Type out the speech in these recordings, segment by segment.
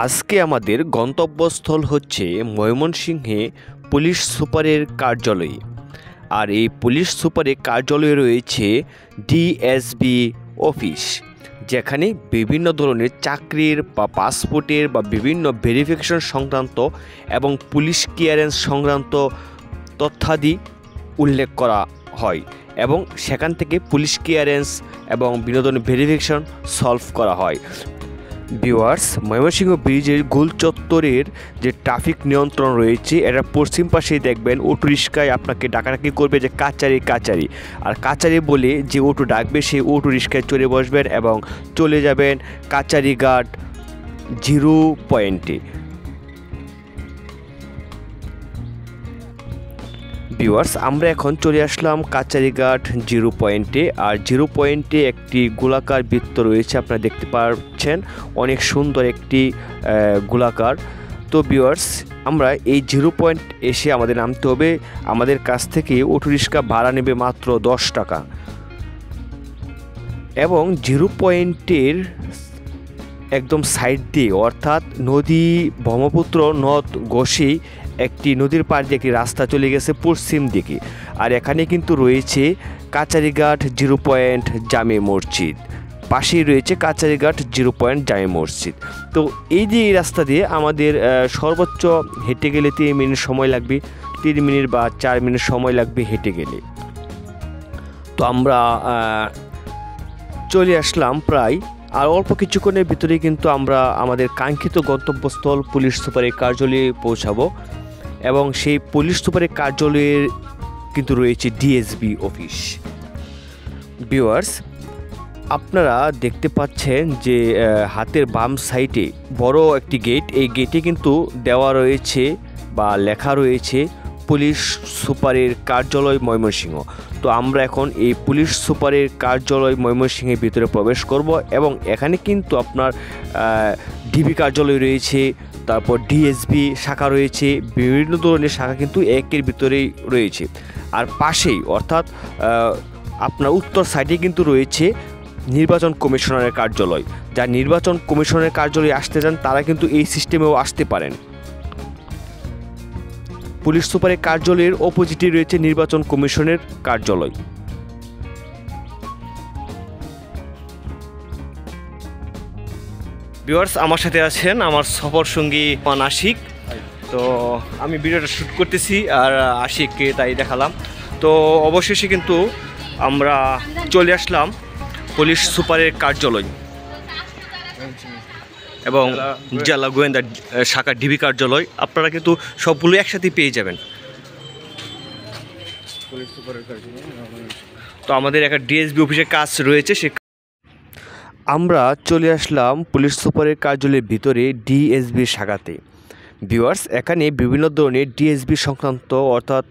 আজকে আমাদের গন্তব্যস্থল হচ্ছে ময়মনসিংহে পুলিশ সুপারের কার্যালয়ে। আর এই পুলিশ সুপারের কার্যালয়ে রয়েছে ডিএসবি অফিস, যেখানে বিভিন্ন ধরনের চাকরির বা পাসপোর্টের বা বিভিন্ন ভেরিফিকেশন সংক্রান্ত এবং পুলিশ ক্লিয়ারেন্স সংক্রান্ত তথ্যাদি উল্লেখ করা হয় এবং সেখান থেকে পুলিশ ক্লিয়ারেন্স এবং বিভিন্ন ধরনের ভেরিফিকেশন সলভ করা হয়। ভিউয়ার্স, ময়মনসিংহ ব্রিজের গোল চত্বরের যে ট্রাফিক নিয়ন্ত্রণ রয়েছে, এটা পশ্চিম পাশেই দেখবেন অটো রিক্সায় আপনাকে ডাকাডাকি করবে যে কাচারি কাচারি, আর কাচারি বলে যে অটো ডাকবে সেই অটো রিক্সায় চড়ে বসবেন এবং চলে যাবেন কাচারিঘাট 0 পয়েন্টে। ভিউয়ার্স, আমরা এখন চলে আসলাম কাচারিঘাট 0 পয়েন্টে। আর 0 পয়েন্টে একটি গোলাকার বৃত্ত রয়েছে, আপনারা দেখতে পাচ্ছেন, অনেক সুন্দর একটি গোলাকার। তো ভিউয়ার্স, আমরা এই 0 পয়েন্ট এসে আমাদের নামতে হবে। আমাদের কাছ থেকে অটো রিক্সা ভাড়া নেবে মাত্র 10 টাকা এবং 0 পয়েন্টের একদম সাইড দিয়ে, অর্থাৎ নদী ব্রহ্মপুত্র নদ ঘষেই একটি নদীর পাড় দিয়ে একটি রাস্তা চলে গেছে পশ্চিম দিকে। আর এখানে কিন্তু রয়েছে কাচারিঘাট 0 পয়েন্ট জামে মসজিদ, পাশেই রয়েছে কাচারিঘাট 0 পয়েন্ট জামে মসজিদ। তো এই যে এই রাস্তা দিয়ে আমাদের সর্বোচ্চ হেঁটে গেলে 3 মিনিট সময় লাগবে, 3 মিনিট বা 4 মিনিট সময় লাগবে হেঁটে গেলে। তো আমরা চলে আসলাম প্রায়, আর অল্প কিছুক্ষণের ভিতরেই কিন্তু আমরা আমাদের কাঙ্ক্ষিত গন্তব্যস্থল পুলিশ সুপারের কার্যালয়ে পৌঁছাবো এবং সেই পুলিশ সুপারের কার্যালয়ের কিন্তু রয়েছে ডিএসবি অফিস। ভিউয়ার্স, আপনারা দেখতে পাচ্ছেন যে হাতের বাম সাইডে বড় একটি গেট, এই গেটে কিন্তু দেওয়া রয়েছে বা লেখা রয়েছে পুলিশ সুপারের কার্যালয় ময়মনসিংহ। তো আমরা এখন এই পুলিশ সুপারের কার্যালয় ময়মনসিংহের ভিতরে প্রবেশ করব এবং এখানে কিন্তু আপনার ডিবি কার্যালয় রয়েছে, তারপর ডিএসবি শাখা রয়েছে, বিভিন্ন ধরনের শাখা কিন্তু একের ভিতরেই রয়েছে। আর পাশেই, অর্থাৎ আপনার উত্তর সাইডে কিন্তু রয়েছে নির্বাচন কমিশনারের কার্যালয়। যারা নির্বাচন কমিশনের কার্যালয়ে আসতে চান তারা কিন্তু এই সিস্টেমেও আসতে পারেন। পুলিশ সুপারের কার্যালয়ের অপোজিটে রয়েছে নির্বাচন কমিশনের কার্যালয়। ভিউয়ার্স, আমার সাথে আছেন আমার সফর সঙ্গী আশিক। তো আমি ভিডিওটা শ্যুট করতেছি আর আশিককে তাই দেখালাম। তো অবশেষে কিন্তু আমরা চলে আসলাম পুলিশ সুপারের কার্যালয় এবং জেলা গোয়েন্দা শাখা ডিবি কার্যালয়। আপনারা কিন্তু সবগুলো একসাথে পেয়ে যাবেন। তো আমাদের একটা ডিএসবি অফিসের কাজ রয়েছে, সে আমরা চলে আসলাম পুলিশ সুপারের কার্যালয়ের ভিতরে ডিএসবি শাখাতে। ভিউয়ার্স, এখানে বিভিন্ন ধরনের ডিএসবি সংক্রান্ত, অর্থাৎ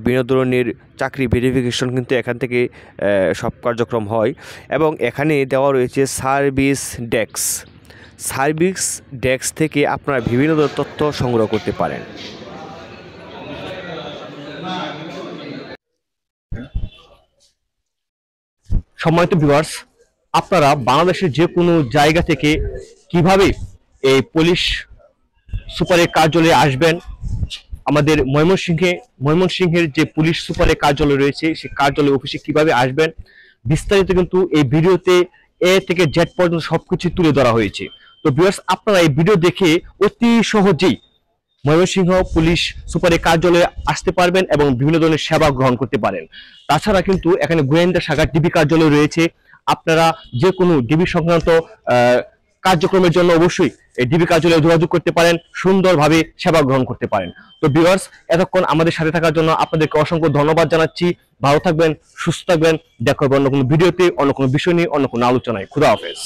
বিভিন্ন ধরনের চাকরি ভেরিফিকেশন কিন্তু এখান থেকে সব কার্যক্রম হয় এবং এখানে দেওয়া রয়েছে সার্ভিস ডেস্ক। সার্ভিস ডেস্ক থেকে আপনারা বিভিন্ন ধরনের তথ্য সংগ্রহ করতে পারেন। সম্মানিত ভিউয়ার্স, আপনারা বাংলাদেশের যে কোনো জায়গা থেকে কিভাবে এই পুলিশ সুপারের কার্যালয়ে আসবেন, আমাদের ময়মনসিংহের যে পুলিশ সুপারের কার্যালয় রয়েছে সেই কার্যালয় অফিসে কিভাবে আসবেন, বিস্তারিত কিন্তু এই ভিডিওতে এ থেকে জেড পর্যন্ত সবকিছু তুলে ধরা হয়েছে। তো ভিউয়ার্স, আপনারা এই ভিডিও দেখে অতি সহজেই ময়মনসিংহ পুলিশ সুপারের কার্যালয়ে আসতে পারবেন এবং বিভিন্ন ধরনের সেবা গ্রহণ করতে পারেন। তাছাড়া কিন্তু এখানে গোয়েন্দা শাখা ডিবি কার্যালয় রয়েছে। আপনারা যে কোনো ডিবি সংক্রান্ত কার্যক্রমের জন্য অবশ্যই এই ডিবি কার্যালয়ে যোগাযোগ করতে পারেন, সুন্দরভাবে সেবা গ্রহণ করতে পারেন। তো ভিউয়ার্স, এতক্ষণ আমাদের সাথে থাকার জন্য আপনাদেরকে অসংখ্য ধন্যবাদ জানাচ্ছি। ভালো থাকবেন, সুস্থ থাকবেন। দেখা হবে অন্য কোনো ভিডিওতে, অন্য কোনো বিষয় নিয়ে, অন্য কোনো আলোচনায়। খুদা হাফেজ।